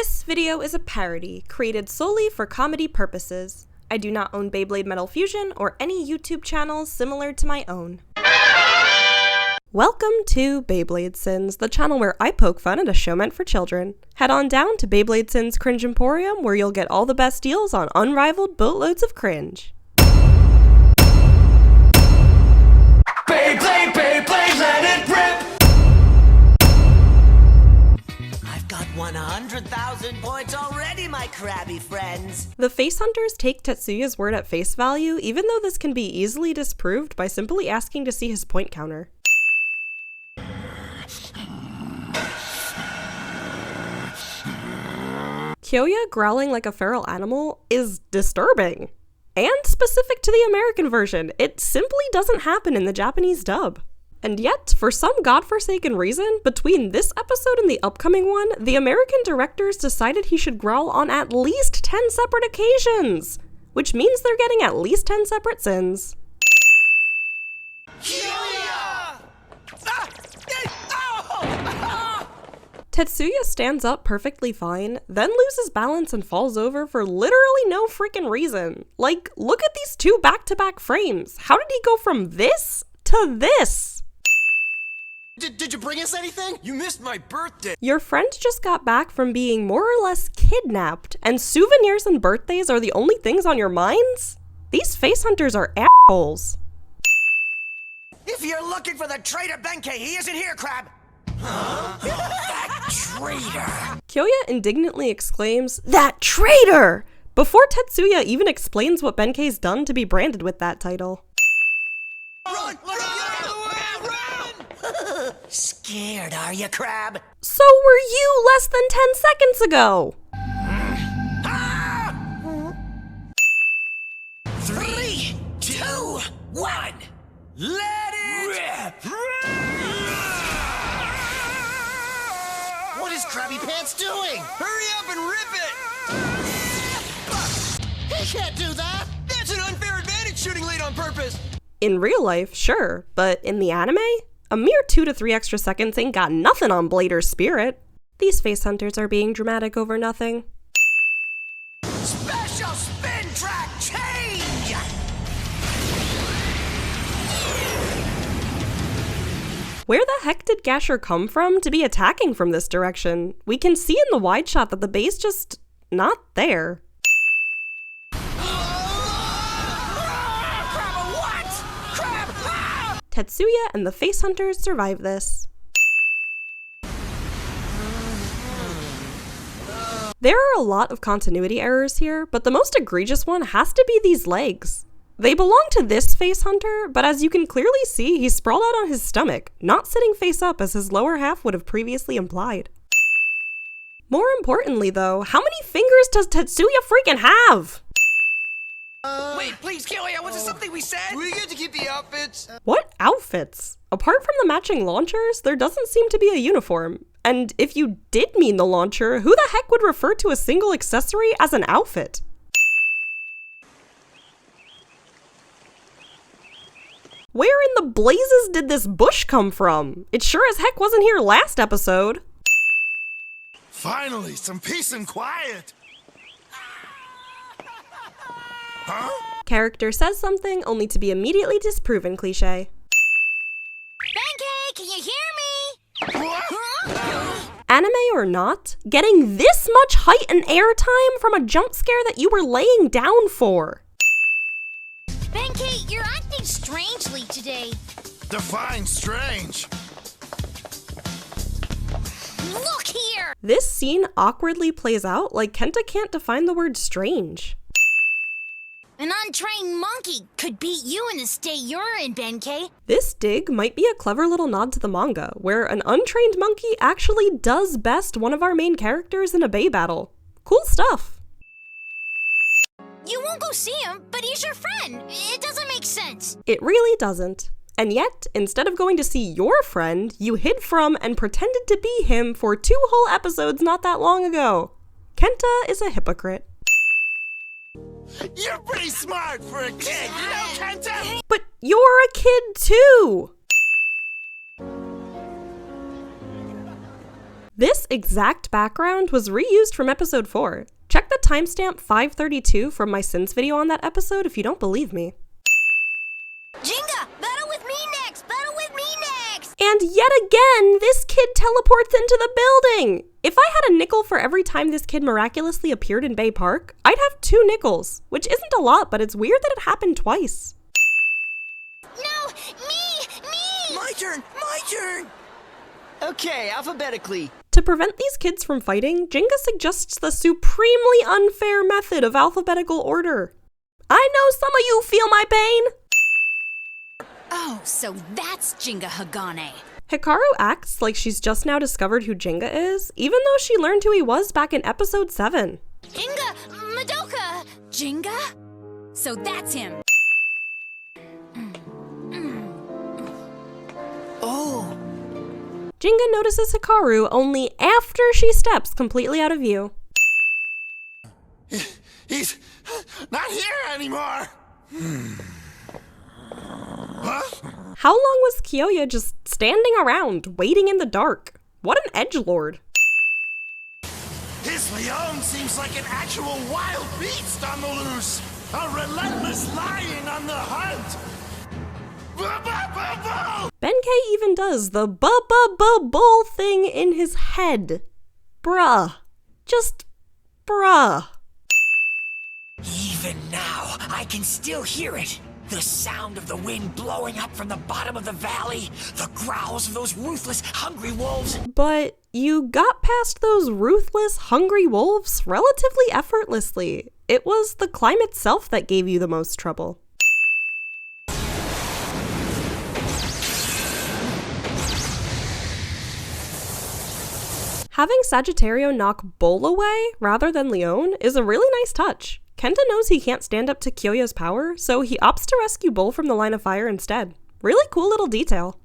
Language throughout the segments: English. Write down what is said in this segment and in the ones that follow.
This video is a parody, created solely for comedy purposes. I do not own Beyblade Metal Fusion or any YouTube channels similar to my own. Welcome to Beyblade Sins, the channel where I poke fun at a show meant for children. Head on down to Beyblade Sins Cringe Emporium, where you'll get all the best deals on unrivaled boatloads of cringe. Beyblade, Beyblade, let it rip! I've got 100,000 points already, my crabby friends. The face hunters take Tetsuya's word at face value, even though this can be easily disproved by simply asking to see his point counter. Kyoya growling like a feral animal is disturbing. And specific to the American version, it simply doesn't happen in the Japanese dub. And yet, for some godforsaken reason, between this episode and the upcoming one, the American directors decided he should growl on at least 10 separate occasions! Which means they're getting at least 10 separate sins. Tetsuya stands up perfectly fine, then loses balance and falls over for literally no freaking reason. Like, look at these two back-to-back frames. How did he go from this to this? Did you bring us anything? You missed my birthday! Your friend just got back from being more or less kidnapped, and souvenirs and birthdays are the only things on your minds? These face hunters are assholes. If you're looking for the traitor Benkei, he isn't here, Crab! That traitor! Kyoya indignantly exclaims, "That traitor!" before Tetsuya even explains what Benkei's done to be branded with that title. Run! Run! Scared, are you, Crab? So were you less than 10 seconds ago! 3, 2, 1, let it rip! What is Krabby Pants doing? Hurry up and rip it! He can't do that! That's an unfair advantage shooting lead on purpose! In real life, sure, but in the anime? A mere 2 to 3 extra seconds ain't got nothing on Blader's spirit. These face hunters are being dramatic over nothing. Special spin track change! Where the heck did Gasher come from to be attacking from this direction? We can see in the wide shot that the base just not there. Tetsuya and the face hunters survive this. There are a lot of continuity errors here, but the most egregious one has to be these legs. They belong to this face hunter, but as you can clearly see, he's sprawled out on his stomach, not sitting face up as his lower half would have previously implied. More importantly though, how many fingers does Tetsuya freaking have? Wait, please, Kyoya, was it something we said? We get to keep the outfits. What outfits? Apart from the matching launchers, there doesn't seem to be a uniform. And if you did mean the launcher, who the heck would refer to a single accessory as an outfit? Where in the blazes did this bush come from? It sure as heck wasn't here last episode. Finally, some peace and quiet. Huh? Character says something only to be immediately disproven cliche. Benkei, can you hear me? Huh? Anime or not, getting this much height and airtime from a jump scare that you were laying down for. Benkei, you're acting strangely today. Define strange. Look here! This scene awkwardly plays out like Kenta can't define the word strange. An untrained monkey could beat you in the state you're in, Benkei. This dig might be a clever little nod to the manga, where an untrained monkey actually does best one of our main characters in a Bey battle. Cool stuff. You won't go see him, but he's your friend. It doesn't make sense. It really doesn't. And yet, instead of going to see your friend, you hid from and pretended to be him for 2 whole episodes not that long ago. Kenta is a hypocrite. You're pretty smart for a kid, you know, Kenta? But you're a kid This exact background was reused from episode 4. Check the timestamp 532 from my Sins video on that episode if you don't believe me. Jinga, battle with me next! Battle with me next! And yet again, this kid teleports into the building! If I had a nickel for every time this kid miraculously appeared in Bay Park, I'd have 2 nickels, which isn't a lot, but it's weird that it happened twice. No, me! My turn! My turn! Okay, alphabetically. To prevent these kids from fighting, Jenga suggests the supremely unfair method of alphabetical order. I know some of you feel my pain! Oh, so that's Jinga Hagane. Hikaru acts like she's just now discovered who Jenga is, even though she learned who he was back in episode 7. Jinga, Madoka! Jinga? So that's him. Oh! Jinga notices Hikaru only after she steps completely out of view. He's not here anymore. Huh? How long was Kyoya just standing around, waiting in the dark? What an edgelord. His Leone seems like an actual wild beast on the loose. A relentless lion on the hunt. Benkei even does the bull thing in his head. Bruh. Just bruh. Even now, I can still hear it. The sound of the wind blowing up from the bottom of the valley. The growls of those ruthless, hungry wolves. But you got past those ruthless, hungry wolves relatively effortlessly. It was the climb itself that gave you the most trouble. Having Sagittario knock Bull away rather than Leone is a really nice touch. Kenta knows he can't stand up to Kyoya's power, so he opts to rescue Bull from the line of fire instead. Really cool little detail.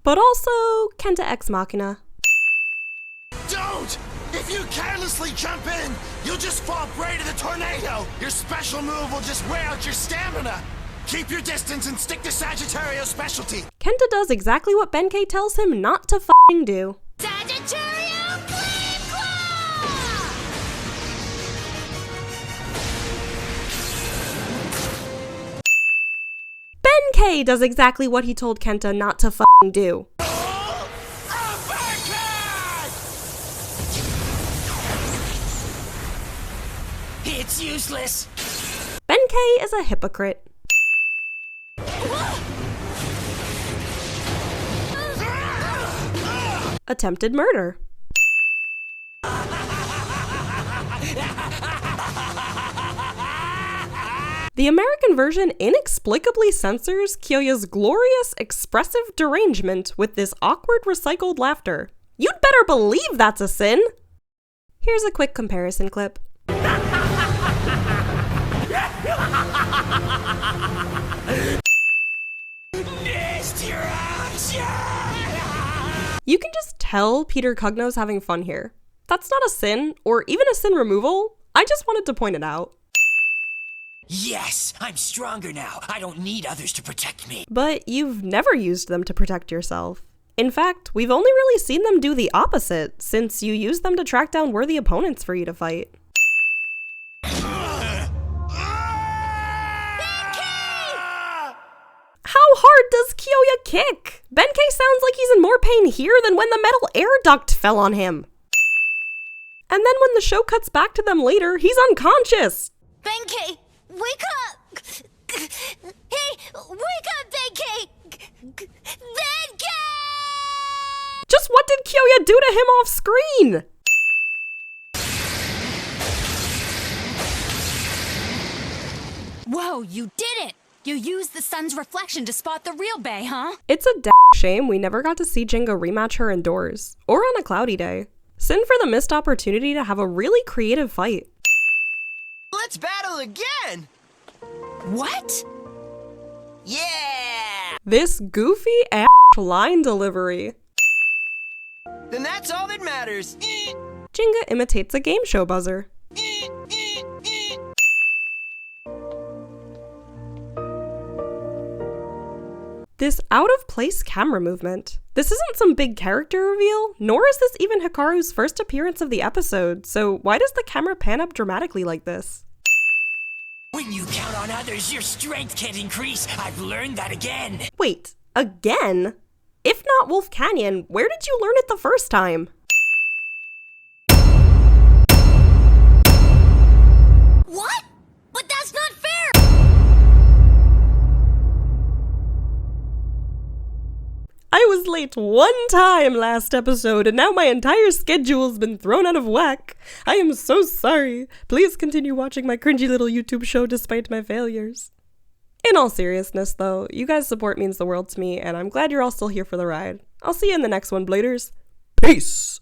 But also, Kenta Ex Machina. Don't! If you carelessly jump in, you'll just fall prey to the tornado. Your special move will just wear out your stamina. Keep your distance and stick to Sagittario's specialty. Kenta does exactly what Benkei tells him not to f***ing do. Sagittario Flame Claw! Benkei does exactly what he told Kenta not to f***ing do. It's useless. Benkei is a hypocrite. Attempted murder. The American version inexplicably censors Kyoya's glorious, expressive derangement with this awkward recycled laughter. You'd better believe that's a sin! Here's a quick comparison clip. You can just tell Peter Cugno's having fun here. That's not a sin, or even a sin removal. I just wanted to point it out. Yes, I'm stronger now. I don't need others to protect me. But you've never used them to protect yourself. In fact, we've only really seen them do the opposite, since you used them to track down worthy opponents for you to fight. How hard does Kyoya kick? Benkei sounds like he's in more pain here than when the metal air duct fell on him. And then when the show cuts back to them later, he's unconscious. Benkei, wake up! Hey, wake up, Benkei! Benkei! Just what did Kyoya do to him off screen? Whoa, you did it! You used the sun's reflection to spot the real Bay, huh? It's a shame we never got to see Jenga rematch her indoors, or on a cloudy day. Sin for the missed opportunity to have a really creative fight. Let's battle again! What? Yeah! This goofy ass line delivery. Then that's all that matters. Jenga imitates a game show buzzer. This out-of-place camera movement. This isn't some big character reveal, nor is this even Hikaru's first appearance of the episode, so why does the camera pan up dramatically like this? When you count on others, your strength can't increase. I've learned that again. Wait, again? If not Wolf Canyon, where did you learn it the first time? What? But that's not fair! I was late one time last episode, and now my entire schedule's been thrown out of whack. I am so sorry. Please continue watching my cringy little YouTube show despite my failures. In all seriousness, though, you guys' support means the world to me, and I'm glad you're all still here for the ride. I'll see you in the next one, Bladers. Peace!